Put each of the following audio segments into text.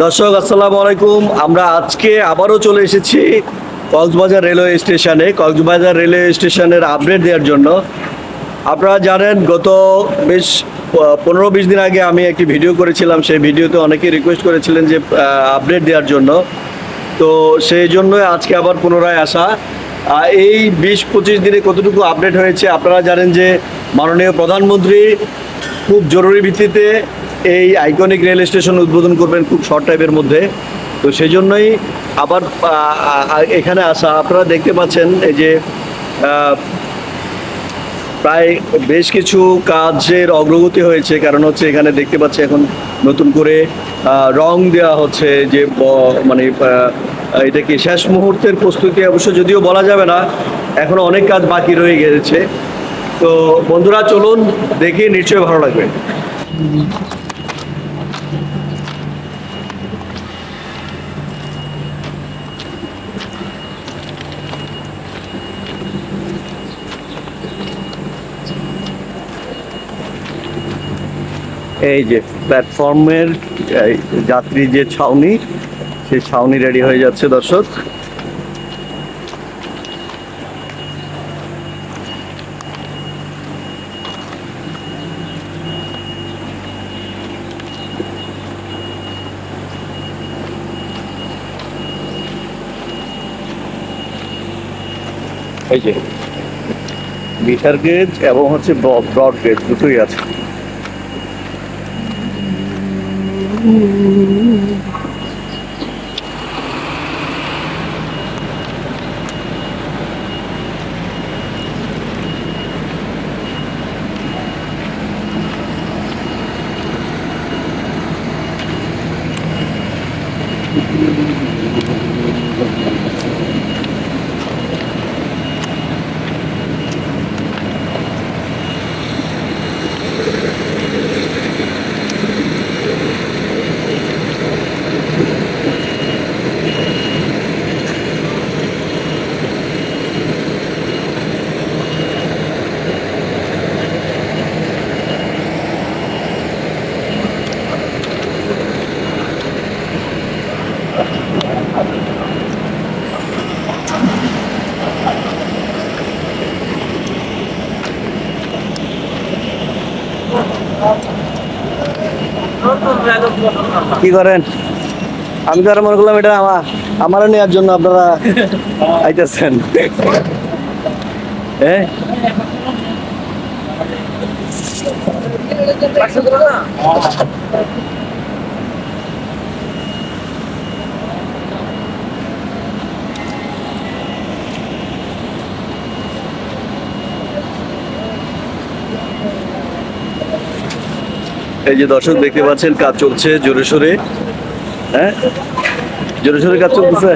দর্শক আসসালামু আলাইকুম। আমরা আজকে আবারও চলে এসেছি কক্সবাজার রেলওয়ে স্টেশনে। কক্সবাজার রেলওয়ে স্টেশনের আপডেট দেওয়ার জন্য। আপনারা জানেন গত বেশ 15-20 দিন আগে আমি একটি ভিডিও করেছিলাম। সেই ভিডিওতে অনেকেই রিকোয়েস্ট করেছিলেন যে আপডেট দেওয়ার জন্য। তো সেই জন্যই আজকে আবার পুনরায় আসা। এই 20-25 দিনে কতটুকু আপডেট হয়েছে আপনারা জানেন যে মাননীয় প্রধানমন্ত্রী খুব জরুরি ভিত্তিতে এই আইকনিক রেল স্টেশন উদ্বোধন করবেন খুব শর্ট টাইমের মধ্যে। তো সেই জন্যই আবার এখানে আসা। আপনারা দেখতে পাচ্ছেন এই যে প্রায় বেশ কিছু কাজের অগ্রগতি হয়েছে, কারণ হচ্ছে এখানে দেখতে পাচ্ছি এখন নতুন করে রং দেওয়া হচ্ছে যে মানে এটা কি শেষ মুহূর্তের প্রস্তুতি অবশ্য যদিও বলা যাবে না, এখনো অনেক কাজ বাকি রয়ে গেছে। তো বন্ধুরা চলুন দেখি, নিশ্চয়ই ভালো লাগবে। এই যে প্ল্যাটফর্মের যাত্রী যে ছাউনি, সেই ছাউনি রেডি হয়ে যাচ্ছে দর্শক। এই যে মিটার গেজ এবং হচ্ছে ব্রড গেজ দুটোই আছে। কি করেন? আমি তো আর মনে করলাম এটা আমারও নেওয়ার জন্য আপনারা আইতেছেন। হ্যাঁ, এই যে দর্শক দেখতে পাচ্ছেন কাজ চলছে জোরে সোরে। হ্যাঁ, জোরে সোরে কাজ চলতেছে।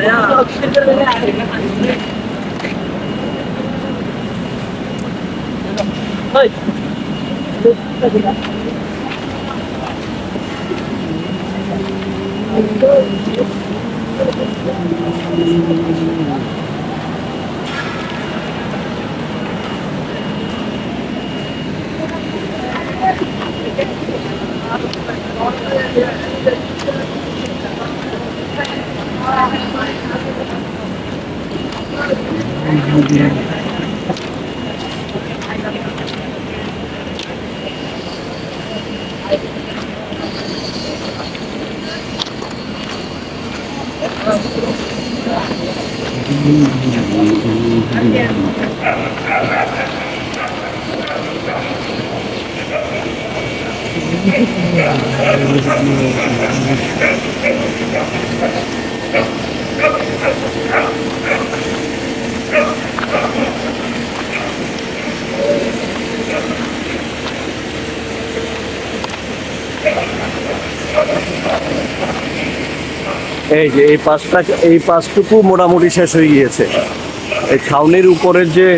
এই যে এই পাশটুকু মোটামুটি শেষ হয়ে গিয়েছে। এই ছাউনির উপরের যে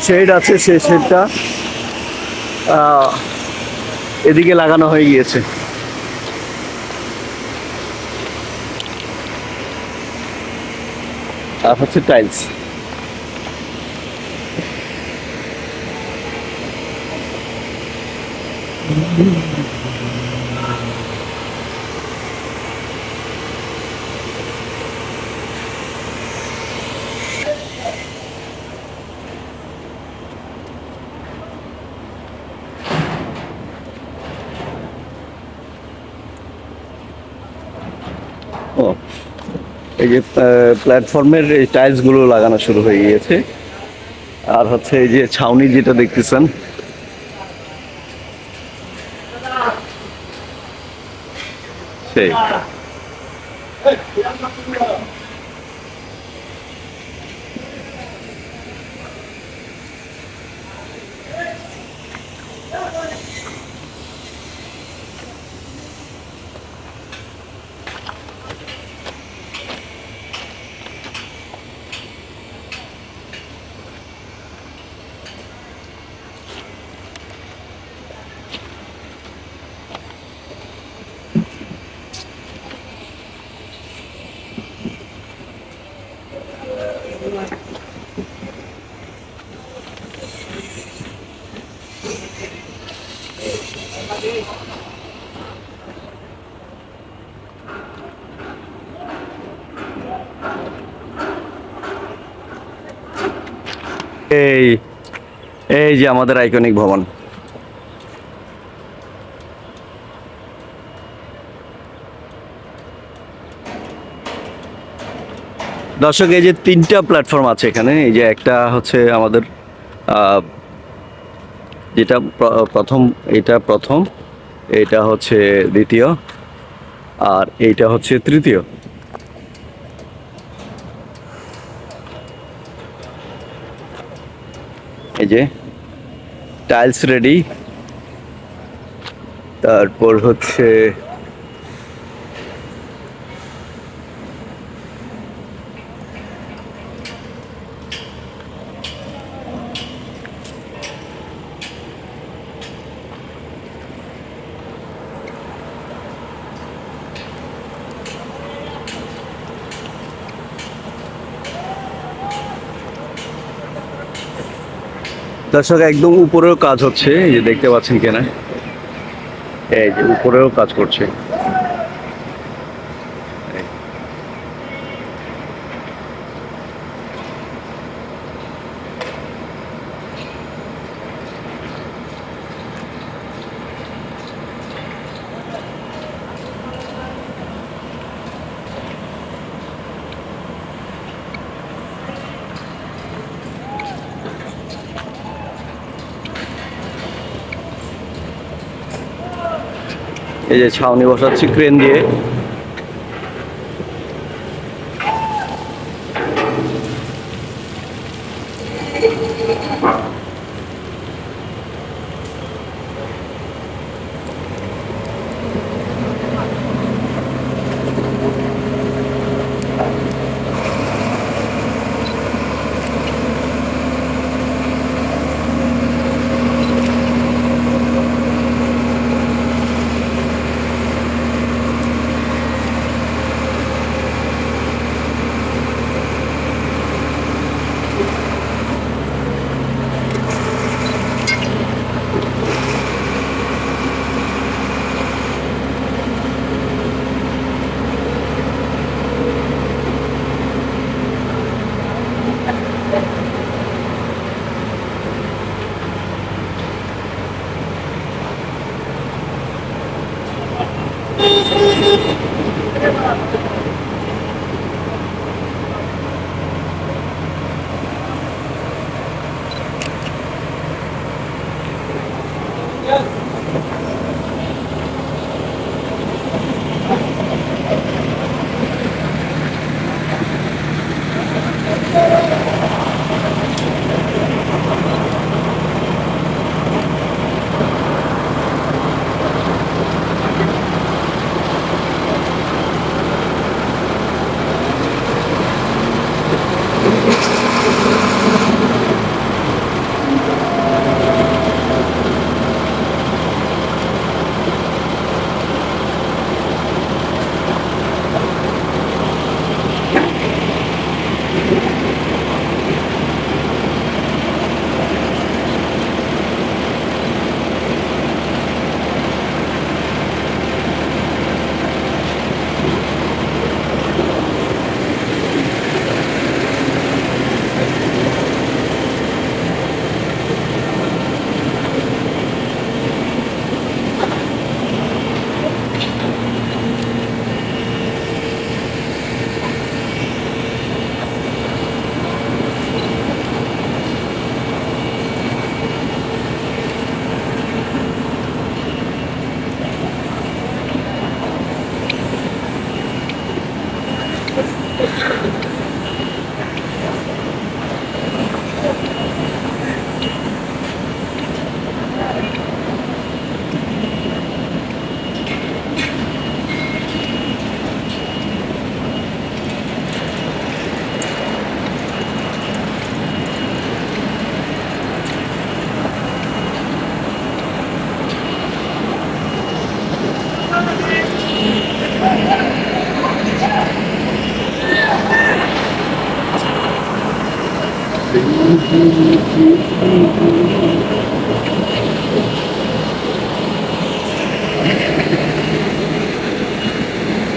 শেড আছে সেই শেডটা এদিকে লাগানো হয়ে গিয়েছে। আর হচ্ছে টাইলস। ও, এই যে প্ল্যাটফর্মের এই টাইলসগুলো লাগানো শুরু হয়ে গিয়েছে। আর হচ্ছে এই যে ছাউনি যেটা দেখতেছেন, সেই এই এই যে আমাদের আইকনিক ভবন। দর্শক, এই যে তিনটা প্ল্যাটফর্ম আছে এখানে। এই যে একটা হচ্ছে আমাদের আহ, যেটা প্রথম, এটা প্রথম, এটা হচ্ছে দ্বিতীয়, আর এইটা হচ্ছে তৃতীয়। এই যে টাইলস রেডি, তারপর হচ্ছে দর্শক একদম উপরেও কাজ হচ্ছে, এই যে দেখতে পাচ্ছেন কিনা, এই যে উপরেও কাজ করছে। এই যে ছাউনি বসাচ্ছি ক্রেন দিয়ে।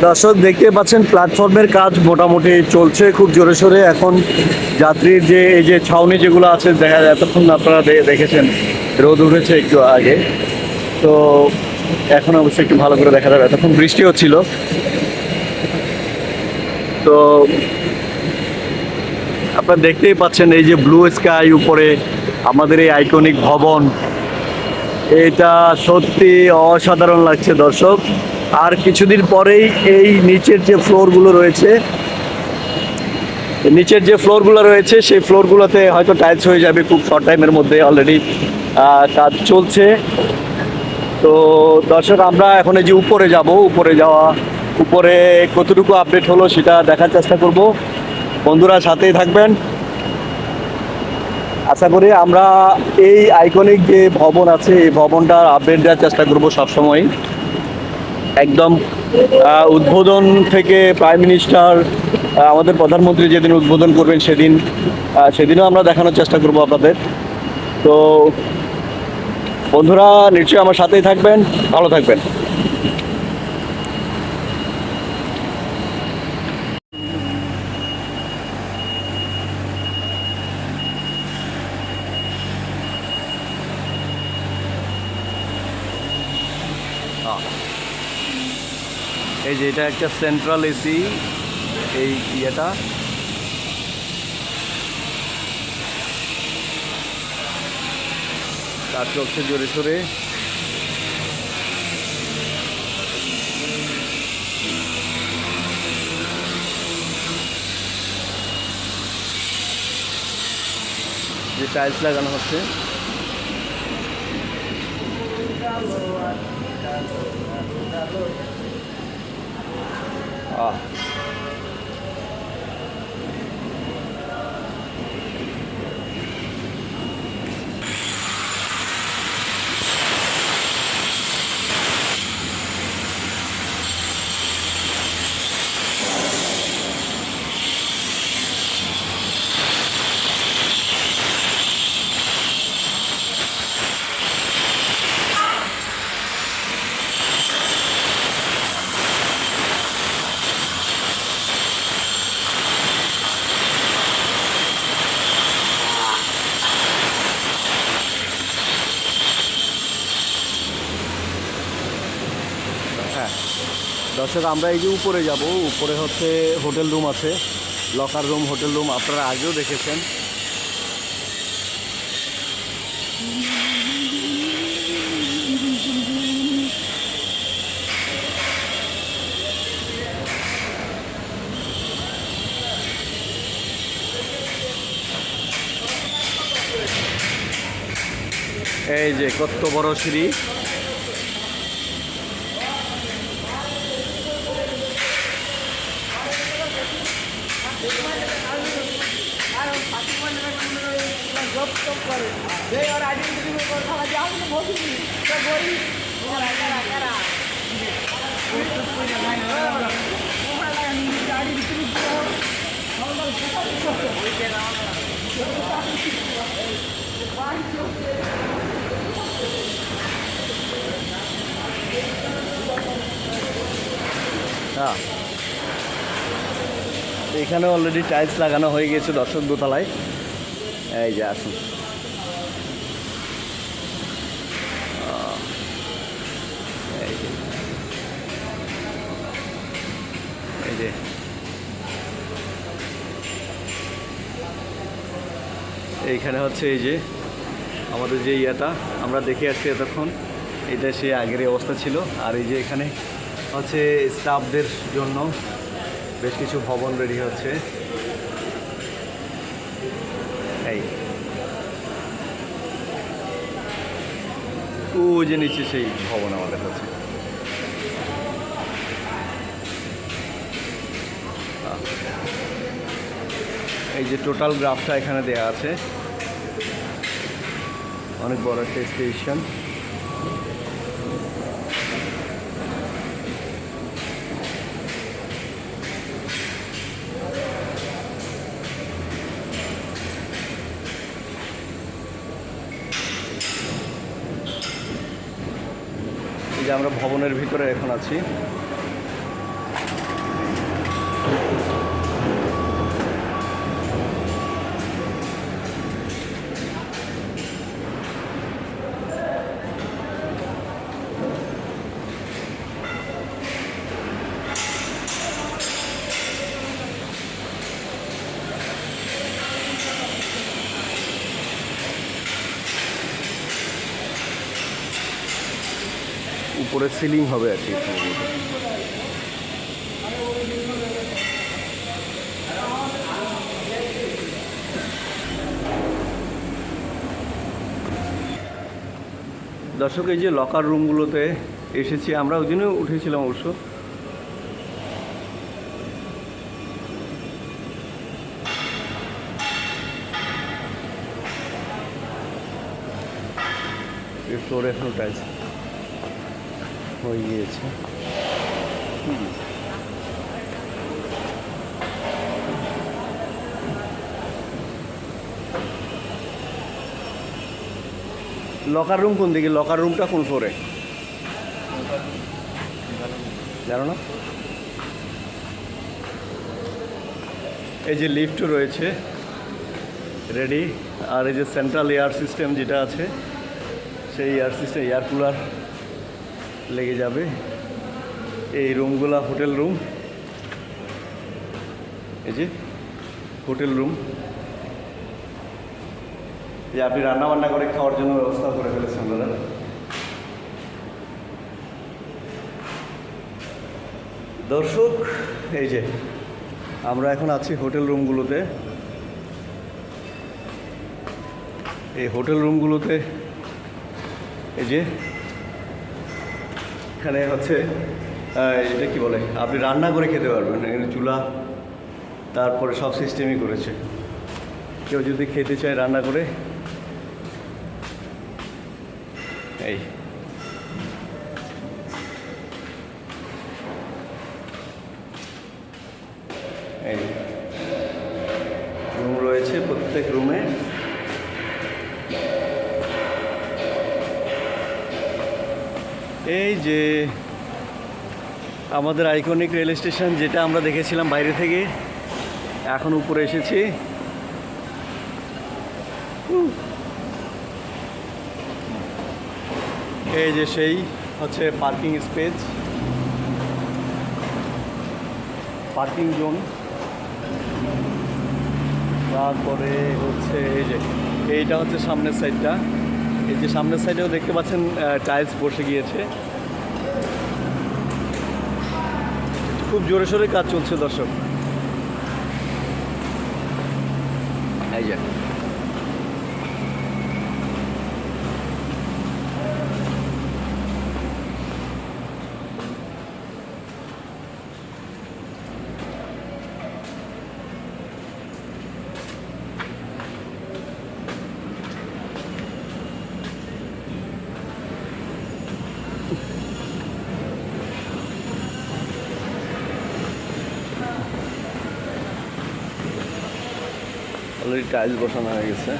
দর্শক দেখতে পাচ্ছেন প্ল্যাটফর্মের কাজ মোটামুটি চলছে খুব জোরে সোরে। এখন যাত্রীর যে এই যে ছাউনি যেগুলো আছে দেখা যায়, এতক্ষণ আপনারা দেখেছেন রোদ উঠেছে একটু আগে, তো এখন অবশ্যই একটু ভালো করে দেখা যাবে। এতক্ষণ বৃষ্টি হচ্ছিল, তো আপনারা দেখতেই পাচ্ছেন এই যে ব্লু স্কাই, উপরে আমাদের এই আইকনিক ভবন, এটা সত্যি অসাধারণ লাগছে দর্শক। আর কিছুদিন পরেই এই নিচের যে ফ্লোরগুলো রয়েছে, সেই ফ্লোরগুলোতে হয়তো টাইলস হয়ে যাবে খুব শর্ট টাইমের মধ্যে। অলরেডি কাজ চলছে। তো দর্শক আমরা এখন এই যে উপরে কতটুকু আপডেট হলো সেটা দেখার চেষ্টা করব। বন্ধুরা সাথেই থাকবেন। আশা করি আমরা এই আইকনিক যে ভবন আছে এই ভবনটার আপডেট দেওয়ার চেষ্টা করব সবসময়। একদম উদ্বোধন থেকে প্রাইম মিনিস্টার, আমাদের প্রধানমন্ত্রী যেদিন উদ্বোধন করবেন সেদিনও আমরা দেখানোর চেষ্টা করব আপনাদের। তো বন্ধুরা নিশ্চয়ই আমার সাথেই থাকবেন, ভালো থাকবেন। এই যে এটা একটা সেন্ট্রাল এসি, এই ইয়েটা কাজ চলছে জোরে সোরে। যে টাইলস লাগানো হচ্ছে, হ্যাঁ দর্শক আমরা এই যে উপরে যাব, উপরে হচ্ছে হোটেল রুম আছে, লকার রুম, হোটেল রুম আপনারা আগেও দেখেছেন। এই যে কত বড় সিঁড়ি, হ্যাঁ এখানে অলরেডি টাইলস লাগানো হয়ে গেছে দর্শক দোতলায়। এই যে আসুন, এই যে এইখানে হচ্ছে এই যে আমাদের যে ইয়েটা আমরা দেখে আসছি এতক্ষণ, এটা সে আগের অবস্থা ছিল। আর এই যে এখানে হচ্ছে স্টাফদের জন্য বেশ কিছু ভবন রেডি হচ্ছে। এই ও যে নিচে সেই ভবন আমাদের হচ্ছে। এই যে টোটাল গ্রাফটা এখানে দেয়া আছে, অনেক বড় একটা স্টেশন। যে আমরা ভবনের ভিতরে এখন আছি। উপরে সিলিং হবে আর কি। দর্শক, এই যে লকার রুমগুলোতে এসেছি আমরা, ওই দিনও উঠেছিলাম অবশ্য। ফ্লোরে এখন টাইলস হয়ে গিয়েছে। লকার রুম কোন দিকে? লকার রুমটা কোন ফ্লোরে জানো না? এই যে লিফট রয়েছে রেডি, আর এই যে সেন্ট্রাল এয়ার সিস্টেম যেটা আছে, সেই এয়ার সিস্টেম, এয়ার কুলার লেগে যাবে। এই রুমগুলা হোটেল রুম, এই যে হোটেল রুম, যে আপনি রান্নাবান্না করে খাওয়ার জন্য ব্যবস্থা করে ফেলেছেন আপনারা। দর্শক, এই যে আমরা এখন আছি হোটেল রুমগুলোতে। এই হোটেল রুমগুলোতে এই যে এখানে হচ্ছে এটা কি বলে, আপনি রান্না করে খেতে পারবেন। এখানে চুলা, তারপরে সব সিস্টেমই করেছে। কেউ যদি খেতে চায় রান্না করে, এই এই রুম রয়েছে প্রত্যেক রুমে। এই যে আমাদের আইকনিক রেল স্টেশন, যেটা আমরা দেখেছিলাম বাইরে থেকে, এখন উপরে এসেছি। এই যে সেই হচ্ছে পার্কিং স্পেস, পার্কিং জোন। তারপরে হচ্ছে এই যে এইটা হচ্ছে সামনের সাইডটা। এই যে সামনের সাইডেও দেখতে পাচ্ছেন টাইলস বসে গিয়েছে। খুব জোরে সোরে কাজ চলছে দর্শক। এই যে অলরেডি টাইলস বসানো হয়ে গেছে।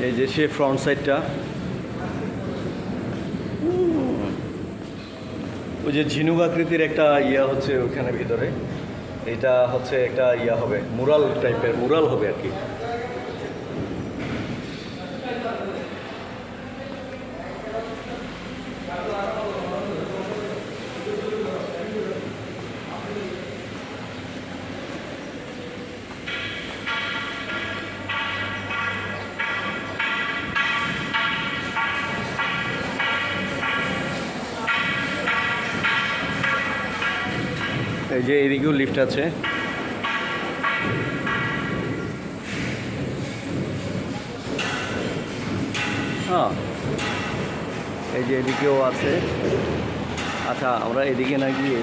এই যে সে ফ্রন্ট সাইডটা, ওই যে ঝিনুক আকৃতির একটা ইয়া হচ্ছে ওখানে ভিতরে। এটা হচ্ছে একটা ইয়া হবে, মুরাল টাইপের, মুরাল হবে আর কি। এই যে এদিকেও লিফট আছে। হ্যাঁ, এই যে এদিকেও আছে। আচ্ছা, আমরা এদিকে না গিয়ে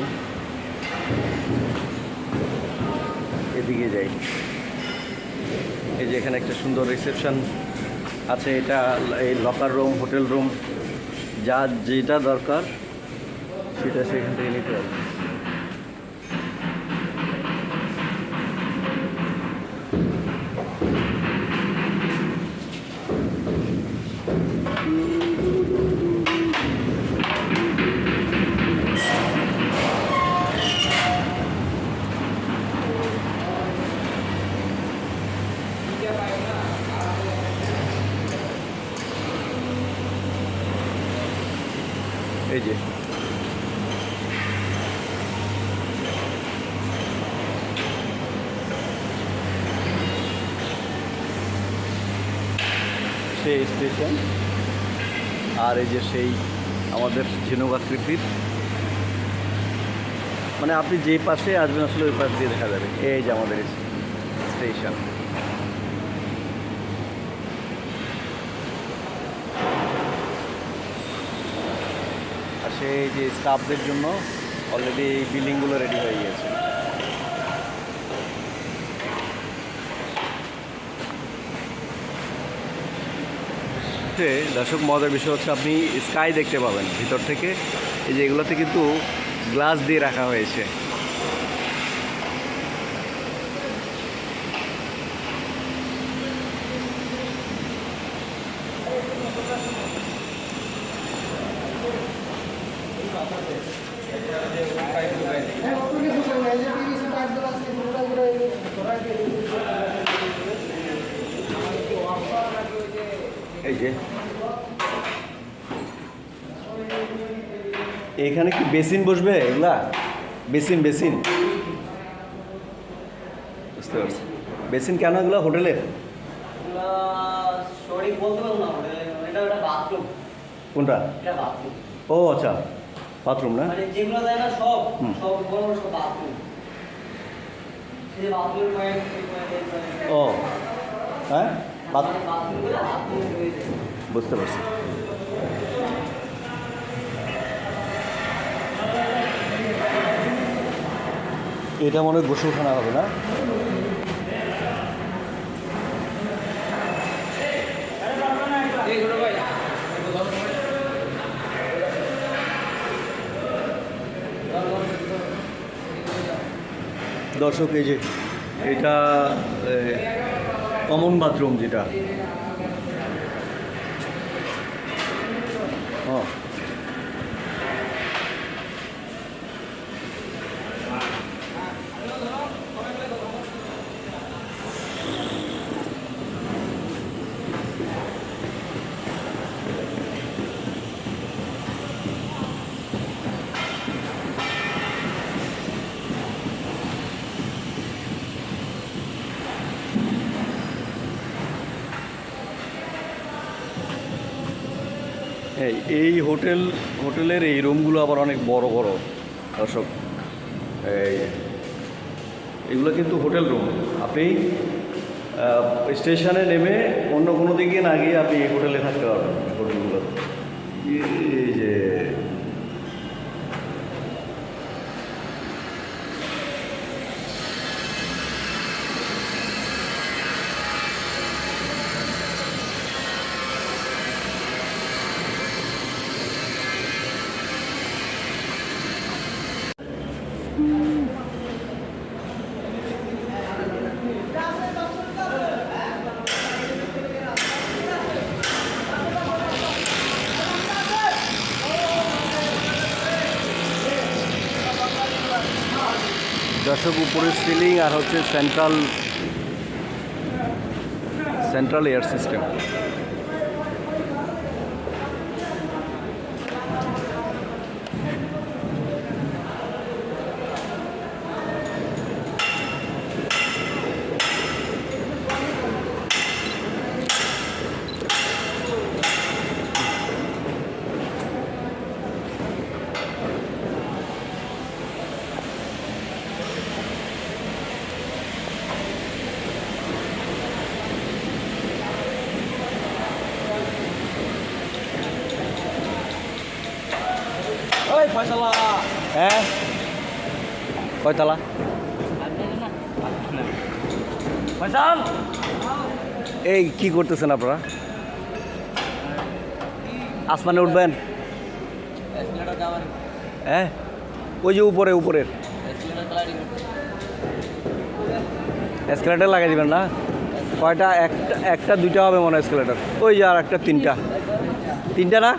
এদিকে যাই। এই যে এখানে একটা সুন্দর রিসেপশন আছে। এটা এই লকার রুম, হোটেল রুম, যা যেটা দরকার সেটা সেখান থেকে নিতে হবে। এই যে সেই স্টেশন, আর এই যে সেই আমাদের ঝিনুক আকৃতির, মানে আপনি যে পাশে আসবেন আসলে ওই পাশ দিয়ে দেখা যাবে। এই যে আমাদের স্টেশন। আর সেই যে স্টাফদের জন্য অলরেডি এই বিল্ডিংগুলো রেডি হয়ে গিয়েছে। দর্শক মজার বিষয় হচ্ছে আপনি স্কাই দেখতে পাবেন ভিতর থেকে। এই যে এগুলোতে কিন্তু গ্লাস দিয়ে রাখা হয়েছে। এই যে এখানে কি বেসিন বসবে? এগুলা বেসিন বুঝতে পারছি। বেসিন কেন এগুলো হোটেলের? সরি বলতে পারবো না, এটা একটা বাথরুম। কোনটা? এটা বাথরুম। ও আচ্ছা, বাথরুম না? মানে যেগুলো দেয় না সব সব বড় বড় সব বাথরুম। এই যে বাথরুমের পয়েন্ট ও হ্যাঁ, বাথরুমগুলো বাথরুম হয়ে যায়। বুঝতে পারছি। এটা মনে হয় গোসলখানা হবে না? দর্শক এই যে এটা কমন বাথরুম যেটা। ও এই হোটেলের এই রুমগুলো আবার অনেক বড় বড় দর্শক। এগুলো কিন্তু হোটেল রুম। আপনি স্টেশনে নেমে অন্য কোনো দিকে না গিয়ে আপনি এই হোটেলে থাকতে পারবেন। হোটেলগুলো এই যে দর্শক উপরে সিলিং আর হচ্ছে সেন্ট্রাল এয়ার সিস্টেম। ফয়সালা হ্যাঁ, কয়তলা? ফয়সাল এই কি করতেছেন আপনারা? আসমানে উঠবেন? হ্যাঁ, ওই যে উপরের এসকেলেটার লাগাই দিবেন না? কয়টা? একটা দুইটা হবে মনে হয় এসকেলেটার। ওই যে আর একটা তিনটা না?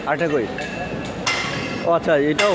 আরেকটা কই? ও আচ্ছা, এটাও